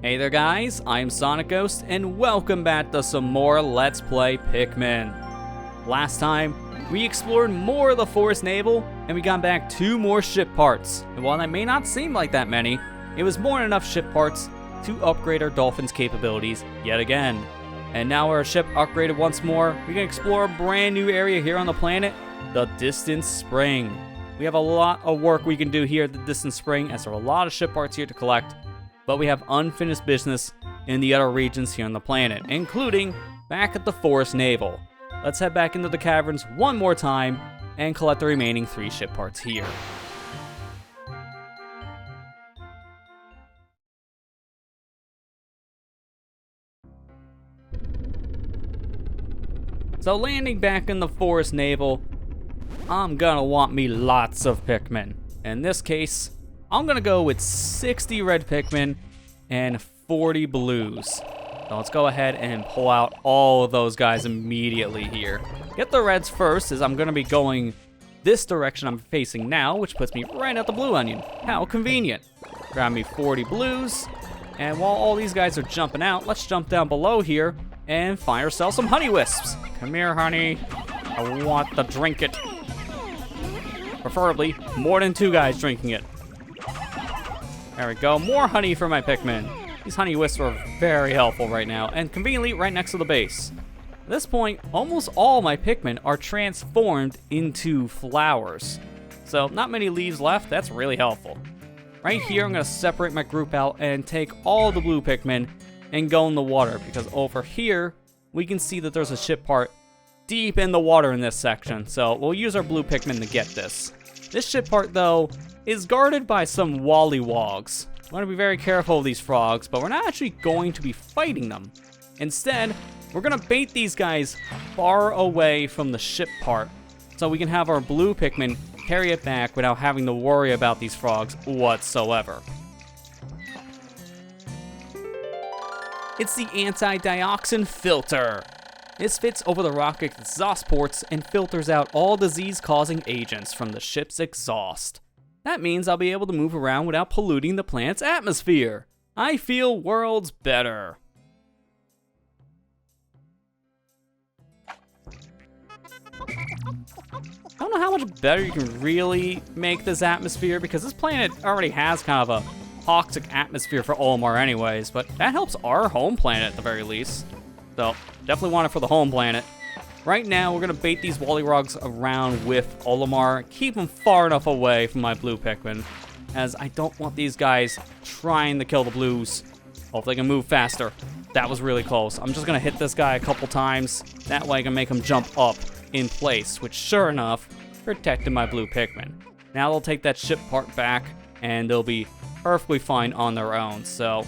Hey there guys, I'm SonicGhost and welcome back to some more Let's Play Pikmin. Last time, we explored more of the Forest Navel and we got back 2 more ship parts. And while that may not seem like that many, it was more than enough ship parts to upgrade our Dolphin's capabilities yet again. And now our ship upgraded once more, we can explore a brand new area here on the planet, the Distant Spring. We have a lot of work we can do here at the Distant Spring as there are a lot of ship parts here to collect. But we have unfinished business in the other regions here on the planet, including back at the Forest Navel. Let's head back into the caverns one more time and collect the remaining 3 ship parts here. So landing back in the Forest Navel, I'm gonna want me lots of Pikmin. In this case, I'm gonna go with 60 red Pikmin and 40 blues. So let's go ahead and pull out all of those guys immediately here. Get the reds first, as I'm gonna be going this direction I'm facing now, which puts me right at the blue onion. How convenient. Grab me 40 blues, and while all these guys are jumping out, let's jump down below here and find ourselves some honey wisps. Come here, honey. I want to drink it. Preferably more than 2 guys drinking it. There we go, more honey for my Pikmin. These honey wisps are very helpful right now, and conveniently right next to the base. At this point, almost all my Pikmin are transformed into flowers. So not many leaves left, that's really helpful. Right here, I'm gonna separate my group out and take all the blue Pikmin and go in the water, because over here, we can see that there's a ship part deep in the water in this section. So we'll use our blue Pikmin to get this. This ship part, though, is guarded by some wollywogs. I want to be very careful of these frogs, but we're not actually going to be fighting them. Instead, we're going to bait these guys far away from the ship part, so we can have our blue Pikmin carry it back without having to worry about these frogs whatsoever. It's the anti-dioxin filter. This fits over the rocket exhaust ports and filters out all disease-causing agents from the ship's exhaust. That means I'll be able to move around without polluting the planet's atmosphere. I feel worlds better. I don't know how much better you can really make this atmosphere, because this planet already has kind of a toxic atmosphere for Olimar anyways, but that helps our home planet at the very least. So, definitely want it for the home planet. Right now, we're going to bait these wollywogs around with Olimar, keep them far enough away from my blue Pikmin, as I don't want these guys trying to kill the blues. Hopefully they can move faster. That was really close. I'm just going to hit this guy a couple times. That way I can make him jump up in place, which sure enough, protected my blue Pikmin. Now they'll take that ship part back, and they'll be perfectly fine on their own. So,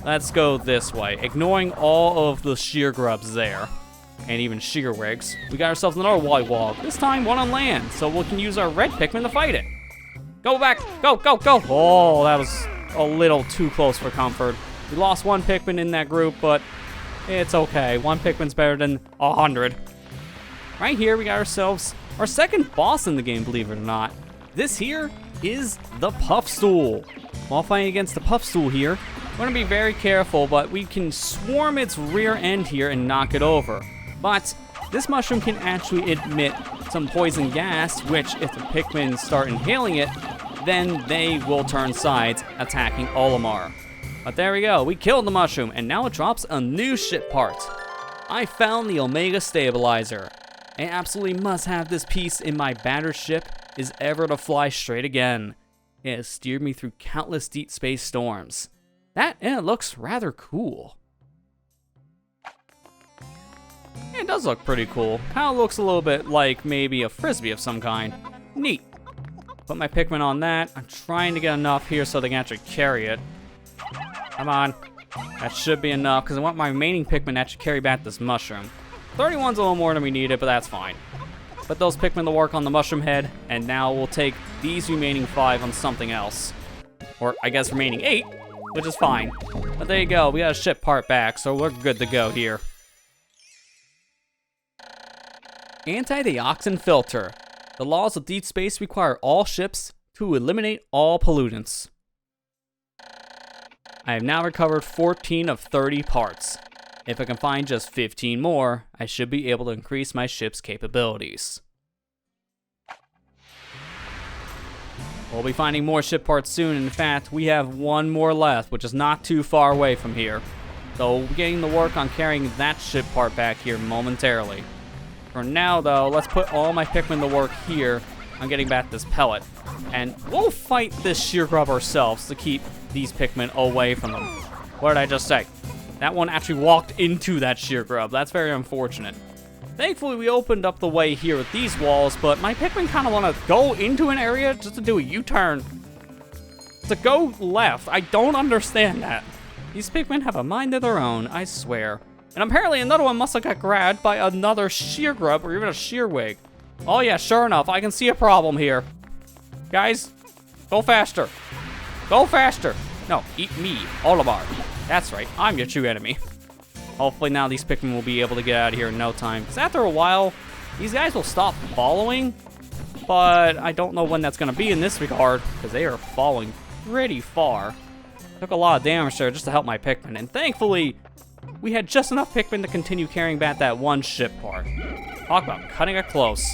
let's go this way, ignoring all of the sheer grubs there, and even sheer wigs. We got ourselves another wollywog, this time one on land, so we can use our red Pikmin to fight it. Go back, go, go, go! Oh, that was a little too close for comfort. We lost 1 Pikmin in that group, but it's okay. 1 Pikmin's better than 100. Right here, we got ourselves our second boss in the game, believe it or not. This here is the Puffstool. While fighting against the Puffstool here, we're going to be very careful, but we can swarm its rear end here and knock it over. But this mushroom can actually emit some poison gas, which if the Pikmin start inhaling it, then they will turn sides, attacking Olimar. But there we go, we killed the mushroom, and now it drops a new ship part. I found the Omega Stabilizer. I absolutely must have this piece in my battered ship is ever to fly straight again. It has steered me through countless deep space storms. That, and it looks rather cool. It does look pretty cool. Kind of looks a little bit like maybe a frisbee of some kind. Neat. Put my Pikmin on that. I'm trying to get enough here so they can actually carry it. Come on. That should be enough, because I want my remaining Pikmin to actually carry back this mushroom. 31's a little more than we needed, but that's fine. Put those Pikmin to work on the mushroom head, and now we'll take these remaining 5 on something else. Or, I guess, remaining 8, which is fine. But there you go, we got a ship part back, so we're good to go here. Anti-dioxin filter. The laws of deep space require all ships to eliminate all pollutants. I have now recovered 14 of 30 parts. If I can find just 15 more, I should be able to increase my ship's capabilities. We'll be finding more ship parts soon. In fact, we have one more left, which is not too far away from here. So we'll be getting to work on carrying that ship part back here momentarily. For now, though, let's put all my Pikmin to work here on getting back this pellet. And we'll fight this sheer grub ourselves to keep these Pikmin away from them. What did I just say? That one actually walked into that sheer grub. That's very unfortunate. Thankfully, we opened up the way here with these walls, but my Pikmin kind of want to go into an area just to do a U-turn. To go left. I don't understand that. These Pikmin have a mind of their own, I swear. And apparently another one must have got grabbed by another sheer grub or even a sheerwig. Oh yeah, sure enough, I can see a problem here. Guys, go faster. Go faster. No, eat me, Olimar. That's right, I'm your true enemy. Hopefully now these Pikmin will be able to get out of here in no time. Because after a while, these guys will stop following. But I don't know when that's going to be in this regard. Because they are falling pretty far. Took a lot of damage there just to help my Pikmin. And thankfully, we had just enough Pikmin to continue carrying back that one ship part. Talk about cutting it close.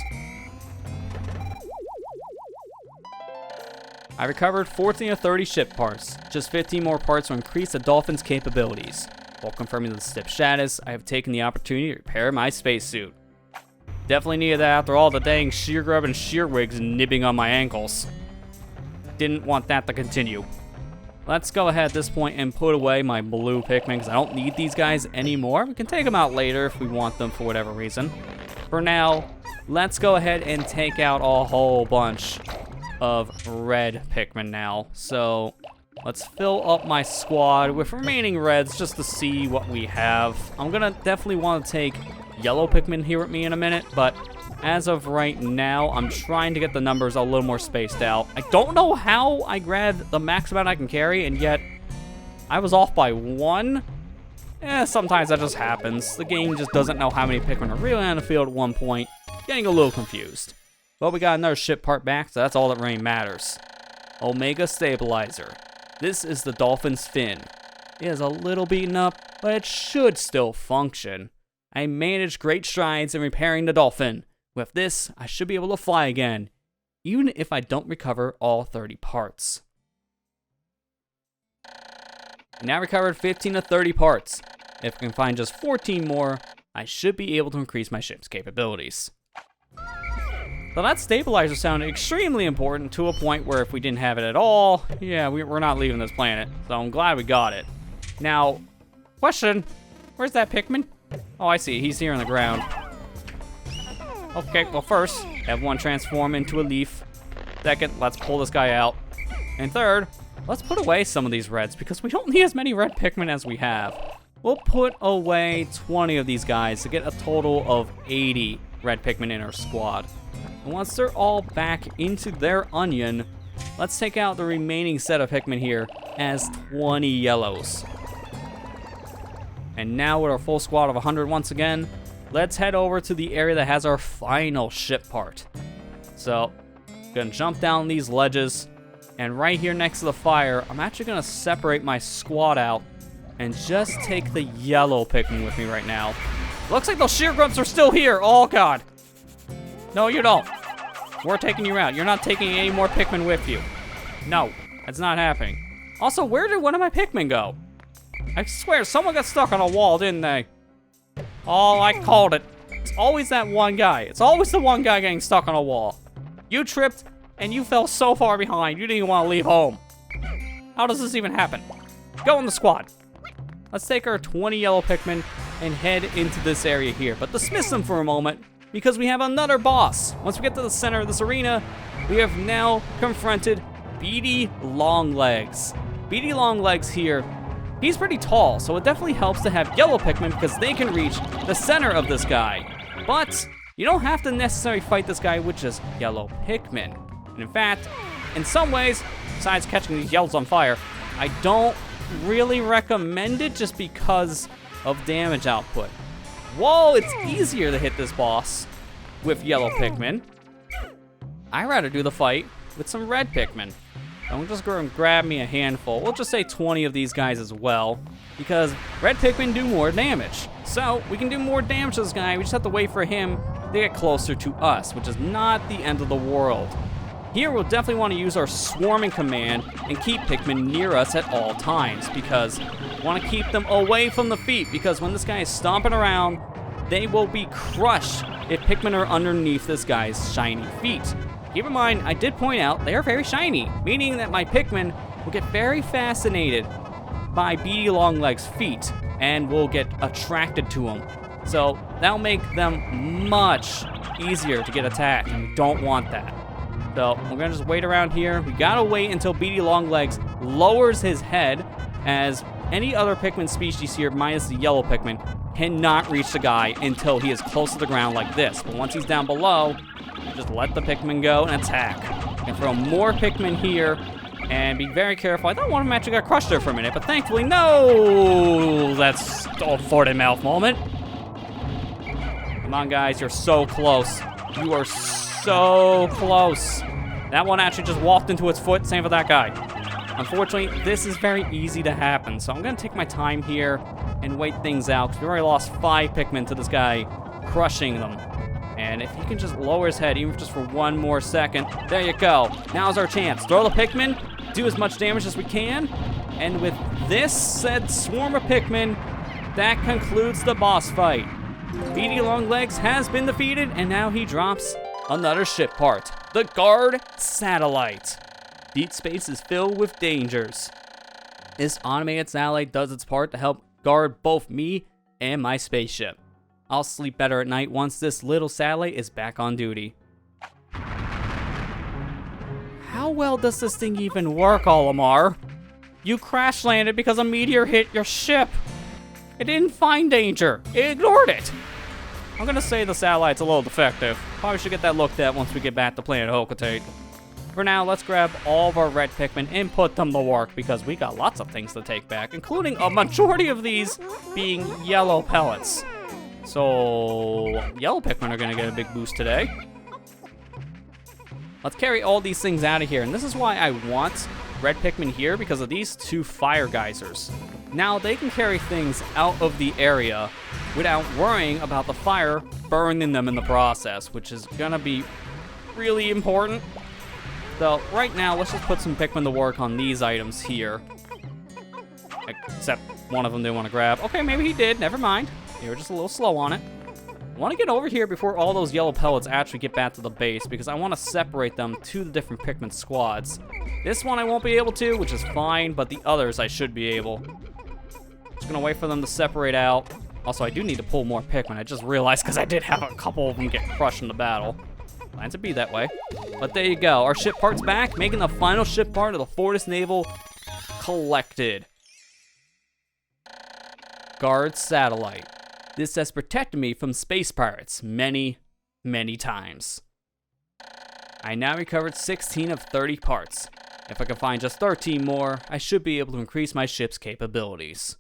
I recovered 14 of 30 ship parts. Just 15 more parts will increase the Dolphin's capabilities. While confirming the ship status, I have taken the opportunity to repair my spacesuit. Definitely needed that after all the dang sheer grub and sheerwigs nibbing on my ankles. Didn't want that to continue. Let's go ahead at this point and put away my blue Pikmin because I don't need these guys anymore. We can take them out later if we want them for whatever reason. For now, let's go ahead and take out a whole bunch of red Pikmin now. So let's fill up my squad with remaining reds just to see what we have. I'm gonna definitely want to take yellow Pikmin here with me in a minute, but as of right now, I'm trying to get the numbers a little more spaced out. I don't know how I grabbed the max amount I can carry, and yet I was off by one. Sometimes that just happens. The game just doesn't know how many Pikmin are really on the field at one point. Getting a little confused. But we got another ship part back, so that's all that really matters. Omega Stabilizer. This is the Dolphin's fin. It is a little beaten up, but it should still function. I managed great strides in repairing the Dolphin. With this, I should be able to fly again, even if I don't recover all 30 parts. I now recovered 15 of 30 parts. If I can find just 14 more, I should be able to increase my ship's capabilities. So that stabilizer sounded extremely important to a point where if we didn't have it at all, yeah, we're not leaving this planet. So I'm glad we got it. Now, question, where's that Pikmin? Oh, I see, he's here on the ground. Okay, well first, have one transform into a leaf. Second, let's pull this guy out. And third, let's put away some of these reds because we don't need as many red Pikmin as we have. We'll put away 20 of these guys to get a total of 80 red Pikmin in our squad. And once they're all back into their onion, let's take out the remaining set of Pikmin here as 20 yellows. And now with our full squad of 100 once again, let's head over to the area that has our final ship part. So, gonna jump down these ledges, and right here next to the fire, I'm actually gonna separate my squad out and just take the yellow Pikmin with me right now. Looks like those sheer grubs are still here. Oh god. No, you don't. We're taking you out. You're not taking any more Pikmin with you. No, that's not happening. Also, where did one of my Pikmin go? I swear, someone got stuck on a wall, didn't they? Oh, I called it. It's always that one guy. It's always the one guy getting stuck on a wall. You tripped, and you fell so far behind, you didn't even want to leave home. How does this even happen? Go in the squad. Let's take our 20 yellow Pikmin and head into this area here. But dismiss them for a moment, because we have another boss. Once we get to the center of this arena, we have now confronted Beady Longlegs. Beady Longlegs here, he's pretty tall, so it definitely helps to have yellow Pikmin because they can reach the center of this guy. But you don't have to necessarily fight this guy with just yellow Pikmin. And in fact, in some ways, besides catching these yellows on fire, I don't really recommend it just because of damage output. While it's easier to hit this boss with yellow Pikmin, I'd rather do the fight with some red Pikmin. I'm just going to grab me a handful. We'll just say 20 of these guys as well, because red Pikmin do more damage. So we can do more damage to this guy. We just have to wait for him to get closer to us, which is not the end of the world. Here we'll definitely want to use our swarming command and keep Pikmin near us at all times, because we want to keep them away from the feet, because when this guy is stomping around, they will be crushed if Pikmin are underneath this guy's shiny feet. Keep in mind, I did point out they are very shiny, meaning that my Pikmin will get very fascinated by Beady Longlegs' feet and will get attracted to them. So that'll make them much easier to get attacked, and we don't want that. So we're gonna just wait around here. We gotta wait until Beady Longlegs lowers his head, as any other Pikmin species here, minus the yellow Pikmin, cannot reach the guy until he is close to the ground like this. But once he's down below, just let the Pikmin go and attack. And throw more Pikmin here, and be very careful. I thought one of them actually got crushed there for a minute, but thankfully, no! That's a foot-and-mouth moment. Come on, guys, you're so close. You are so close. That one actually just walked into its foot, same for that guy. Unfortunately, this is very easy to happen, so I'm gonna take my time here and wait things out, because we already lost 5 Pikmin to this guy crushing them. And if he can just lower his head, even just for one more second, there you go. Now's our chance. Throw the Pikmin, do as much damage as we can, and with this said swarm of Pikmin, that concludes the boss fight. Beady Longlegs has been defeated, and now he drops another ship part, the Guard Satellite. Deep space is filled with dangers. This automated satellite does its part to help guard both me and my spaceship. I'll sleep better at night once this little satellite is back on duty. How well does this thing even work, Olimar? You crash landed because a meteor hit your ship. It didn't find danger. It ignored it. I'm gonna say the satellite's a little defective. Probably should get that looked at once we get back to planet Hocotate. For now, let's grab all of our red Pikmin and put them to work, because we got lots of things to take back, including a majority of these being yellow pellets. So, yellow Pikmin are gonna get a big boost today. Let's carry all these things out of here, and this is why I want red Pikmin here, because of these 2 fire geysers. Now they can carry things out of the area without worrying about the fire burning them in the process, which is gonna be really important. So right now, let's just put some Pikmin to work on these items here. Except one of them didn't want to grab. Okay, maybe he did, never mind. They were just a little slow on it. I want to get over here before all those yellow pellets actually get back to the base, because I want to separate them to the different Pikmin squads. This one I won't be able to, which is fine, but the others I should be able. Just gonna wait for them to separate out. Also, I do need to pull more Pikmin. I just realized, because I did have a couple of them get crushed in the battle. Plans to be that way. But there you go. Our ship part's back, making the final ship part of the Forest Navel collected. Guard Satellite. This has protected me from space pirates many, many times. I now recovered 16 of 30 parts. If I can find just 13 more, I should be able to increase my ship's capabilities.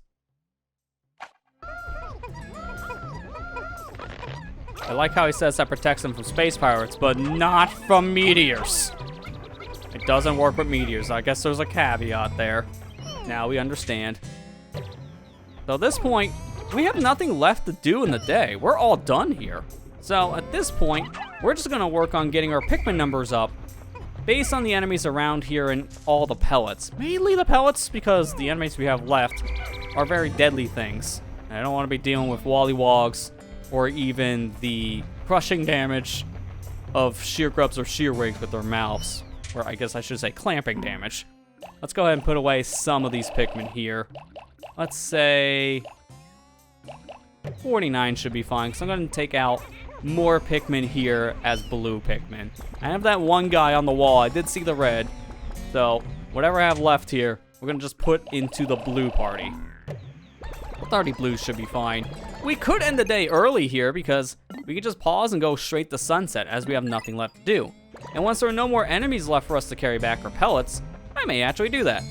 I like how he says that protects him from space pirates, but not from meteors. It doesn't work with meteors. I guess there's a caveat there. Now we understand. So at this point, we have nothing left to do in the day. We're all done here. So at this point, we're just gonna work on getting our Pikmin numbers up based on the enemies around here and all the pellets. Mainly the pellets, because the enemies we have left are very deadly things. And I don't want to be dealing with Wollywogs or even the crushing damage of sheer grubs or sheer wigs with their mouths. Or I guess I should say clamping damage. Let's go ahead and put away some of these Pikmin here. Let's say 49 should be fine, because I'm going to take out more Pikmin here as blue Pikmin. I have that one guy on the wall. I did see the red. So whatever I have left here, we're going to just put into the blue party. 30 blues should be fine. We could end the day early here, because we could just pause and go straight to sunset, as we have nothing left to do. And once there are no more enemies left for us to carry back or pellets, I may actually do that.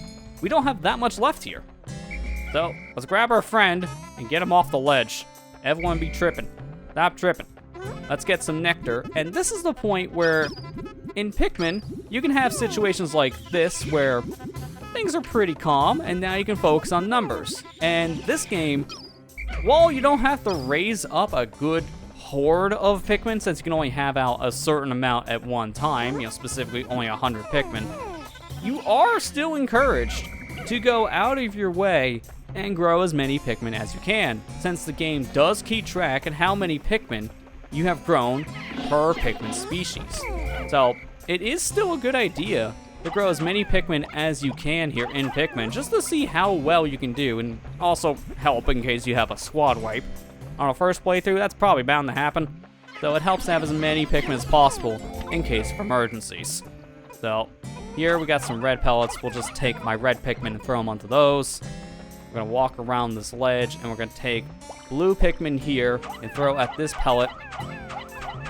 We don't have that much left here. So let's grab our friend and get him off the ledge. Everyone be tripping. Stop tripping. Let's get some nectar. And this is the point where in Pikmin, you can have situations like this where things are pretty calm, and now you can focus on numbers. And this game, while you don't have to raise up a good horde of Pikmin, since you can only have out a certain amount at one time, specifically only 100 Pikmin, you are still encouraged to go out of your way and grow as many Pikmin as you can, since the game does keep track of how many Pikmin you have grown per Pikmin species. So it is still a good idea to grow as many Pikmin as you can here in Pikmin, just to see how well you can do, and also help in case you have a squad wipe. On a first playthrough, that's probably bound to happen, so it helps to have as many Pikmin as possible in case of emergencies. So here we got some red pellets. We'll just take my red Pikmin and throw them onto those. We're gonna walk around this ledge, and we're gonna take blue Pikmin here and throw at this pellet.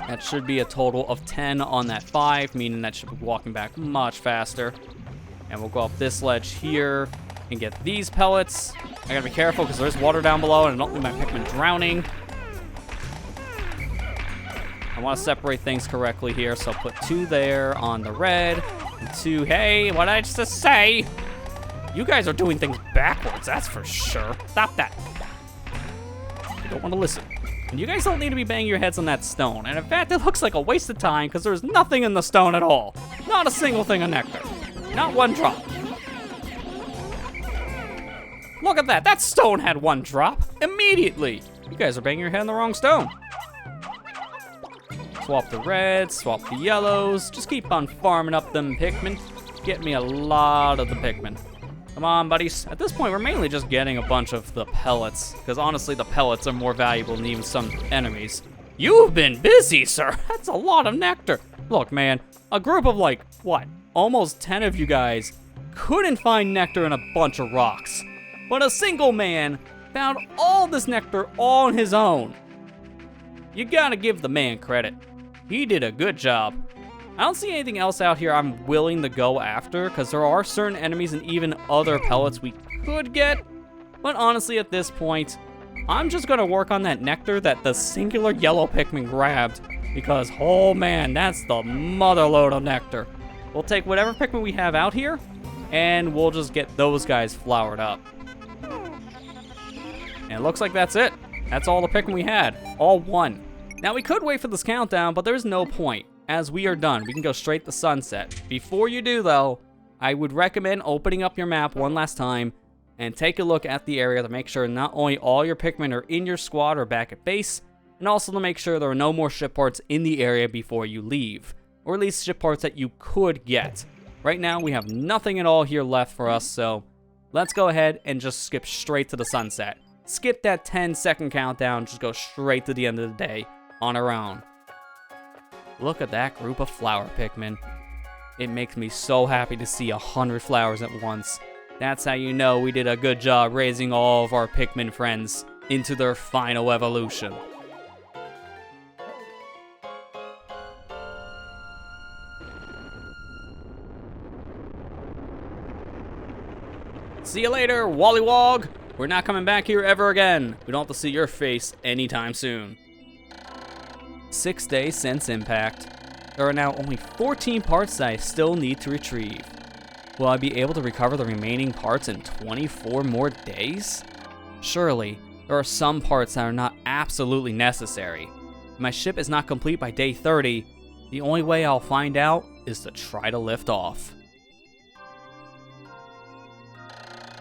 That should be a total of 10 on that 5, meaning that should be walking back much faster. And we'll go up this ledge here and get these pellets. I gotta be careful because there's water down below, and I don't want my Pikmin drowning. I want to separate things correctly here, so I'll put 2 there on the red, and 2, hey, what did I just say? You guys are doing things backwards, that's for sure. Stop that. I don't want to listen. And you guys don't need to be banging your heads on that stone. And in fact, it looks like a waste of time because there's nothing in the stone at all. Not a single thing of nectar. Not one drop. Look at that. That stone had 1 drop immediately. You guys are banging your head on the wrong stone. Swap the reds, swap the yellows. Just keep on farming up them Pikmin. Get me a lot of the Pikmin. Come on, buddies. At this point, we're mainly just getting a bunch of the pellets, because honestly, the pellets are more valuable than even some enemies. You've been busy, sir. That's a lot of nectar. Look, man, a group of like, what, almost 10 of you guys couldn't find nectar in a bunch of rocks. But a single man found all this nectar on his own. You gotta give the man credit. He did a good job. I don't see anything else out here I'm willing to go after, because there are certain enemies and even other pellets we could get. But honestly, at this point, I'm just going to work on that nectar that the singular yellow Pikmin grabbed, because, oh man, that's the motherload of nectar. We'll take whatever Pikmin we have out here, and we'll just get those guys flowered up. And it looks like that's it. That's all the Pikmin we had. All 1. Now, we could wait for this countdown, but there's no point. As we are done, we can go straight to sunset. Before you do, though, I would recommend opening up your map one last time and take a look at the area to make sure not only all your Pikmin are in your squad or back at base, and also to make sure there are no more ship parts in the area before you leave, or at least ship parts that you could get. Right now, we have nothing at all here left for us, so let's go ahead and just skip straight to the sunset. Skip that 10-second countdown, just go straight to the end of the day on our own. Look at that group of flower Pikmin. It makes me so happy to see 100 flowers at once. That's how you know we did a good job raising all of our Pikmin friends into their final evolution. See you later, Wollywog! We're not coming back here ever again. We don't have to see your face anytime soon. 6 days since impact. There are now only 14 parts that I still need to retrieve. Will I be able to recover the remaining parts in 24 more days? Surely, there are some parts that are not absolutely necessary. If my ship is not complete by day 30, the only way I'll find out is to try to lift off.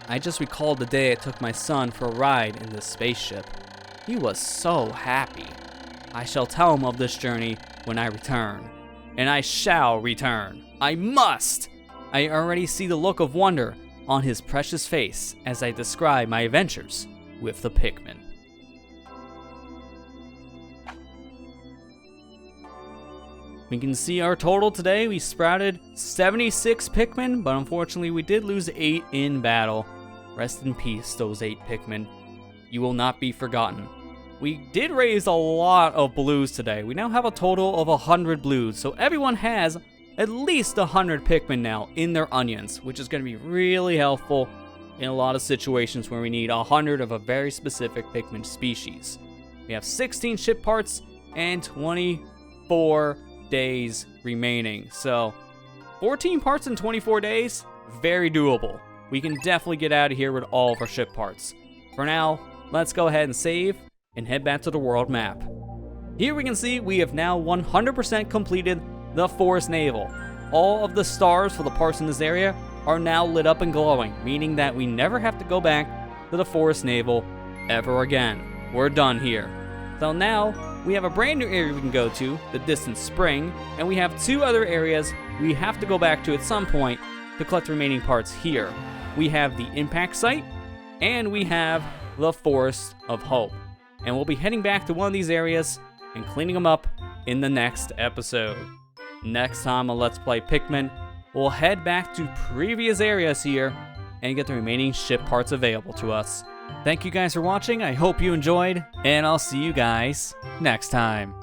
I just recalled the day I took my son for a ride in this spaceship. He was so happy. I shall tell him of this journey when I return. And I shall return. I must! I already see the look of wonder on his precious face as I describe my adventures with the Pikmin. We can see our total today. We sprouted 76 Pikmin, but unfortunately we did lose 8 in battle. Rest in peace, those 8 Pikmin. You will not be forgotten. We did raise a lot of blues today. We now have a total of 100 blues, so everyone has at least 100 Pikmin now in their onions, which is going to be really helpful in a lot of situations where we need 100 of a very specific Pikmin species. We have 16 ship parts and 24 days remaining. So 14 parts in 24 days, very doable. We can definitely get out of here with all of our ship parts. For now, let's go ahead and save and head back to the world map. Here we can see we have now 100% completed the Forest Navel. All of the stars for the parts in this area are now lit up and glowing, meaning that we never have to go back to the Forest Navel ever again. We're done here. So now, we have a brand new area we can go to, the Distant Spring, and we have 2 other areas we have to go back to at some point to collect the remaining parts here. We have the Impact Site, and we have the Forest of Hope. And we'll be heading back to one of these areas and cleaning them up in the next episode. Next time on Let's Play Pikmin, we'll head back to previous areas here and get the remaining ship parts available to us. Thank you guys for watching, I hope you enjoyed, and I'll see you guys next time.